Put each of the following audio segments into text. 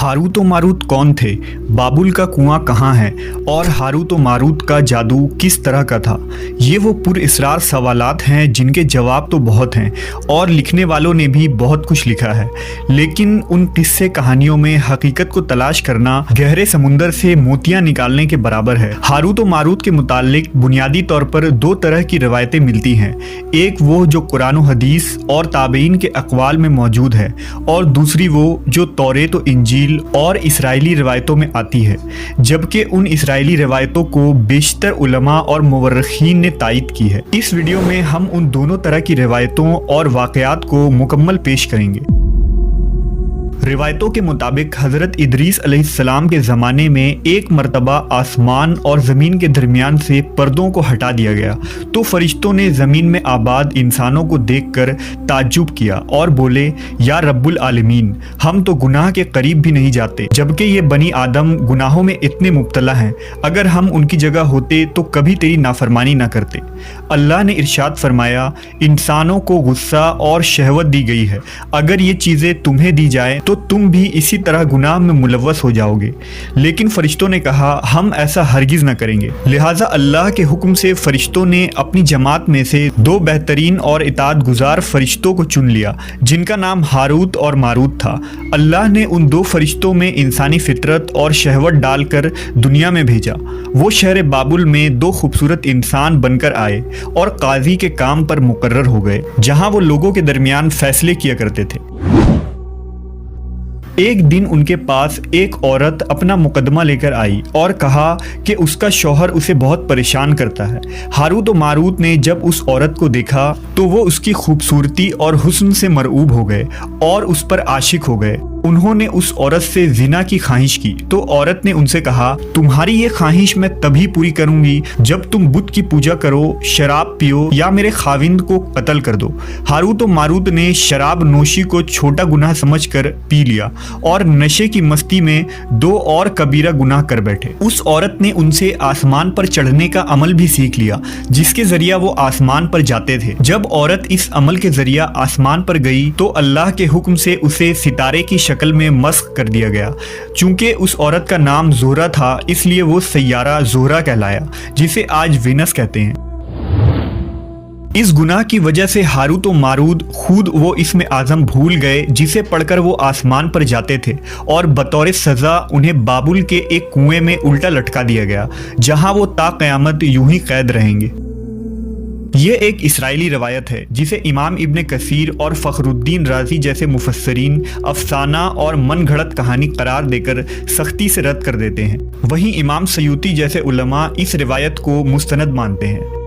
Harut व Marut कौन थे, बाबुल का कुआं कहाँ है और हारूत व मारूत का जादू किस तरह का था। ये वो पुरअसरार सवालात हैं जिनके जवाब तो बहुत हैं और लिखने वालों ने भी बहुत कुछ लिखा है, लेकिन उन किस्से कहानियों में हकीकत को तलाश करना गहरे समुंदर से मोतियां निकालने के बराबर है। हारूत व मारूत के मुतालिक बुनियादी तौर पर दो तरह की रवायतें मिलती हैं, एक वो जो कुरान व हदीस और ताबईन के अक़वाल में मौजूद है और दूसरी वो जो तौरेत व इंजील और इसराइली रिवायतों में आती है, जबकि उन इसराइली रिवायतों को बेशतर उलमा और मुवर्रिखीन ने तायीद की है। इस वीडियो में हम उन दोनों तरह की रिवायतों और वाक़यात को मुकम्मल पेश करेंगे। रिवायतों के मुताबिक हज़रत इदरीस अलैहिस्सलाम के ज़माने में एक मरतबा आसमान और ज़मीन के दरमियान से पर्दों को हटा दिया गया तो फरिश्तों ने ज़मीन में आबाद इंसानों को देखकर ताज्जुब किया और बोले, या रब्बुल आलमीन, हम तो गुनाह के करीब भी नहीं जाते, जबकि ये बनी आदम गुनाहों में इतने मुब्तला हैं। अगर हम उनकी जगह होते तो कभी तेरी नाफरमानी ना करते। अल्लाह ने इरशाद फरमाया, इंसानों को गुस्सा और शहवत दी गई है, अगर ये चीज़ें तुम्हें दी जाए तो तुम भी इसी तरह गुनाह में मुलव्वस हो जाओगे। लेकिन फरिश्तों ने कहा, हम ऐसा हरगिज़ न करेंगे। लिहाजा अल्लाह के हुक्म से फरिश्तों ने अपनी जमात में से दो बेहतरीन और इताअत गुजार फरिश्तों को चुन लिया, जिनका नाम हारूत और मारूत था। अल्लाह ने उन दो फरिश्तों में इंसानी फितरत और शहवत डालकर दुनिया में भेजा। वो शहर बाबुल में दो खूबसूरत इंसान बनकर आए और काजी के काम पर मुकर्रर हो गए, जहाँ वो लोगों के दरमियान फैसले किया करते थे। एक दिन उनके पास एक औरत अपना मुकदमा लेकर आई और कहा कि उसका शौहर उसे बहुत परेशान करता है। हारूत व मारूत ने जब उस औरत को देखा तो वो उसकी खूबसूरती और हुस्न से मरऊब हो गए और उस पर आशिक हो गए। उन्होंने उस औरत से जिना की ख्वाहिश की तो औरत ने उनसे कहा, तुम्हारी ये ख्वाहिश मैं तभी पूरी करूंगी जब तुम बुत की पूजा करो, शराब पियो या मेरे खाविंद को कत्ल कर दो। हारूत व मारूत ने शराब नोशी को छोटा गुनाह समझकर पी लिया और नशे की मस्ती में दो और कबीरा गुनाह कर बैठे। उस औरत ने उनसे आसमान पर चढ़ने का अमल भी सीख लिया, जिसके जरिया वो आसमान पर जाते थे। जब औरत इस अमल के जरिया आसमान पर गई तो अल्लाह के हुक्म से उसे सितारे की शक्ल में मस्ख कर दिया गया। चूंकि उस औरत का नाम ज़ोहरा था, इसलिए वो सैयारा ज़ोहरा कहलाया, जिसे आज वीनस कहते हैं। इस गुनाह की वजह से हारूत व मारूत खुद वो इसमें आज़म भूल गए जिसे पढ़कर वो आसमान पर जाते थे और बतौर सज़ा उन्हें बाबुल के एक कुएं में उल्टा लटका दिया गया, जहां वो ता क़यामत यूं ही कैद रहेंगे। ये एक इसराइली रवायत है जिसे इमाम इब्न कसीर और फ़खरुद्दीन राज़ी जैसे मुफस्सरीन अफसाना और मन घड़त कहानी करार देकर सख्ती से रद्द कर देते हैं। वहीं इमाम सयूती जैसे उलमा इस रिवायत को मुस्तनद मानते हैं।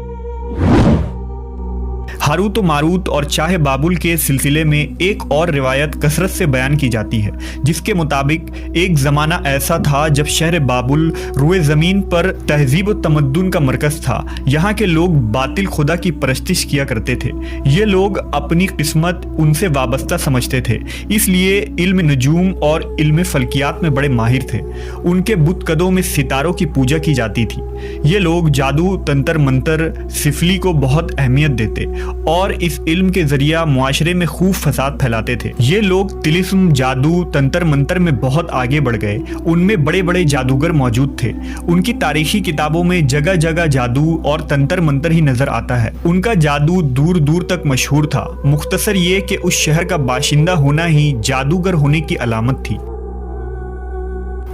हारूत व मारूत और चाहे बाबुल के सिलसिले में एक और रिवायत कसरत से बयान की जाती है, जिसके मुताबिक एक ज़माना ऐसा था जब शहर बाबुल रुए ज़मीन पर तहजीब व तमद्दुन का मरकज़ था। यहाँ के लोग बातिल खुदा की परस्तिश किया करते थे। ये लोग अपनी किस्मत उनसे वाबस्ता समझते थे, इसलिए इल्म नजूम और इल्म फल्कियात में बड़े माहिर थे। उनके बुतकदों में सितारों की पूजा की जाती थी। ये लोग जादू, तंत्र मंत्र, सिफली को बहुत अहमियत देते और इस इल्म के जरिया मुआशरे में खूब फसाद फैलाते थे। ये लोग तिलिस्म, जादू, तंत्र मंत्र में बहुत आगे बढ़ गए। उनमें बड़े बड़े जादूगर मौजूद थे। उनकी तारीखी किताबों में जगह जगह जादू और तंत्र मंत्र ही नजर आता है। उनका जादू दूर दूर तक मशहूर था। मुख्तसर ये कि उस शहर का बाशिंदा होना ही जादूगर होने की अलामत थी।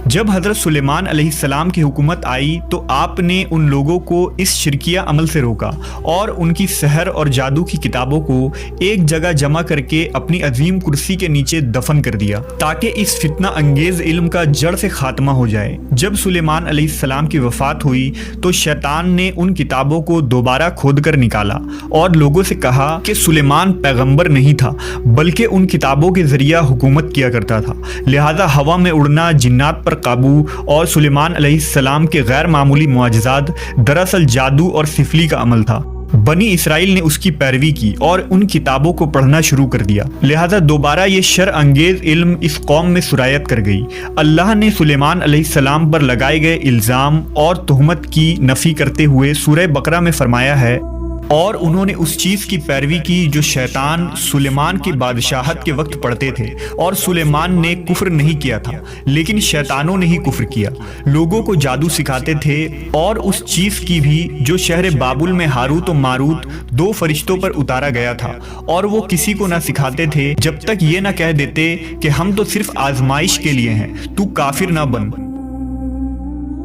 जब हज़रत सुलेमान अलैहिस्सलाम की हुकूमत आई तो आपने उन लोगों को इस शिरकिया अमल से रोका और उनकी सहर और जादू की किताबों को एक जगह जमा करके अपनी अजीम कुर्सी के नीचे दफन कर दिया, ताकि इस फितना अंगेज इल्म का जड़ से खात्मा हो जाए। जब सुलेमान अलैहिस्सलाम की वफ़ात हुई तो शैतान ने उन किताबों को दोबारा खोद कर निकाला और लोगों से कहा कि सुलेमान पैगम्बर नहीं था, बल्कि उन किताबों के जरिया हुकूमत किया करता था। लिहाजा हवा में उड़ना, जिन्नात पर काबू और सुलेमान अलैहिस्सलाम के गैर मामूली मुआजिज़ात दरअसल जादू और सिफली का अमल था। बनी इसराइल ने उसकी पैरवी की और उन किताबों को पढ़ना शुरू कर दिया। लिहाजा दोबारा ये शर अंगेज इल्म इस कौम में सुरायत कर गई। अल्लाह ने सुलेमान अलैहिस्सलाम पर लगाए गए इल्ज़ाम और तुहमत की नफ़ी करते हुए सूरह बकरा में फरमाया है, اور انہوں نے اس چیز کی پیروی کی جو شیطان سلیمان کی بادشاہت کے وقت پڑھتے تھے، اور سلیمان نے کفر نہیں کیا تھا لیکن شیطانوں نے ہی کفر کیا۔ لوگوں کو جادو سکھاتے تھے، اور اس چیز کی بھی جو شہر بابل میں ہاروت و ماروت دو فرشتوں پر اتارا گیا تھا، اور وہ کسی کو نہ سکھاتے تھے جب تک یہ نہ کہہ دیتے کہ ہم تو صرف آزمائش کے لیے ہیں، تو کافر نہ بن۔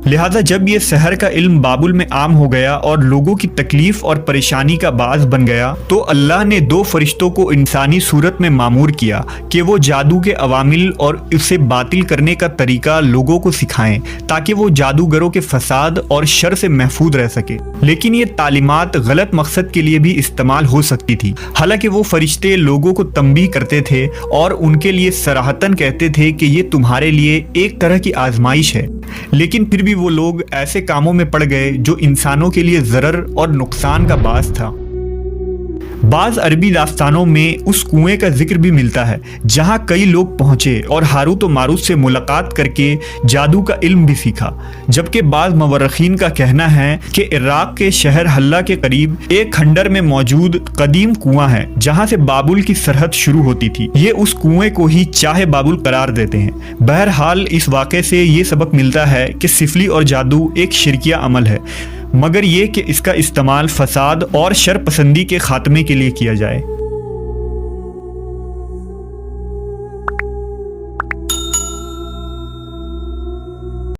لہذا جب یہ سحر کا علم بابل میں عام ہو گیا اور لوگوں کی تکلیف اور پریشانی کا باعث بن گیا، تو اللہ نے دو فرشتوں کو انسانی صورت میں مامور کیا کہ وہ جادو کے عوامل اور اسے باطل کرنے کا طریقہ لوگوں کو سکھائیں تاکہ وہ جادوگروں کے فساد اور شر سے محفوظ رہ سکے۔ لیکن یہ تعلیمات غلط مقصد کے لیے بھی استعمال ہو سکتی تھی، حالانکہ وہ فرشتے لوگوں کو تنبیہ کرتے تھے اور ان کے لیے صراحتاً کہتے تھے کہ یہ تمہارے لیے ایک طرح کی آزمائش ہے، لیکن پھر بھی وہ لوگ ایسے کاموں میں پڑ گئے جو انسانوں کے لیے ضرر اور نقصان کا باعث تھا۔ بعض عربی داستانوں میں اس کنویں کا ذکر بھی ملتا ہے جہاں کئی لوگ پہنچے اور ہاروت و ماروت سے ملاقات کر کے جادو کا علم بھی سیکھا، جبکہ بعض مورخین کا کہنا ہے کہ عراق کے شہر حلہ کے قریب ایک کھنڈر میں موجود قدیم کنواں ہے جہاں سے بابل کی سرحد شروع ہوتی تھی۔ یہ اس کنویں کو ہی چاہ بابل قرار دیتے ہیں۔ بہرحال اس واقعے سے یہ سبق ملتا ہے کہ سفلی اور جادو ایک شرکیہ عمل ہے، مگر یہ کہ اس کا استعمال فساد اور شر پسندی کے خاتمے کے لیے کیا جائے۔